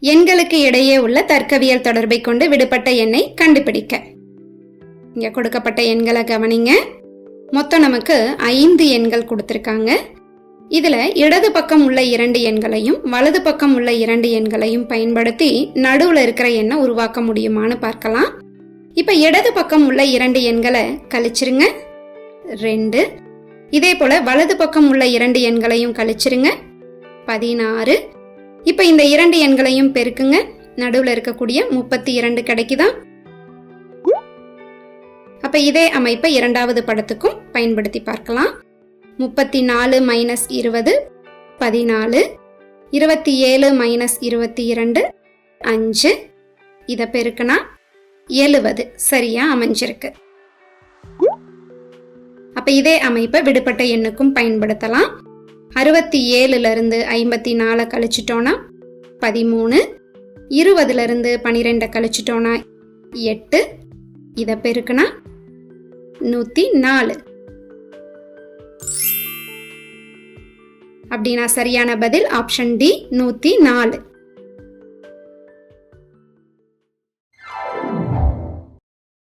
எண்களுக்கு இடையே உள்ள தர்க்கவியல் தொடர்பை கொண்டு விடுபட்ட எண்ணை கண்டுபிடிக்க. இங்க கொடுக்கப்பட்ட எண்களை கவனிங்க. மொத்தம் நமக்கு 5 எண்கள் கொடுத்திருக்காங்க. இதுல இடது பக்கம் உள்ள 2 எண்களையும் வலது பக்கம் உள்ள 2 எண்களையும் பயன்படுத்தி நடுவுல இருக்கிற எண்ணை உருவாக்க முடியுமான்னு பார்க்கலாம். இப்ப இடது பக்கம் உள்ள 2 எண்களை கழிச்சிருங்க, 2. இதே போல வலது பக்கம் உள்ள 2 எண்களையும் கழிச்சிருங்க, 16. இப்ப இந்த 2 எண்களையும் பெருக்குங்க, நடுவுல இருக்கக்கூடிய 32 கிடைக்குதா? அப்ப இதே அமைப்பை இரண்டாவது படத்துக்கும் பயன்படுத்தி பார்க்கலாம். 34 மைனஸ் 20 14, 27 மைனஸ் 22 5, இதை பெருக்குனா 70 சரியா அமைஞ்சிருக்கு. அப்ப இதே அமைப்பை விடுபட்ட எண்ணுக்கும் பயன்படுத்தலாம். 67 இருந்து 54 கழிச்சிட்டோம்னா 13, 20 இருந்து 12 கழிச்சிட்டோம்னா 8, இதை பெருக்குனா 104. அப்படின்னா சரியான பதில் ஆப்ஷன் டி 104.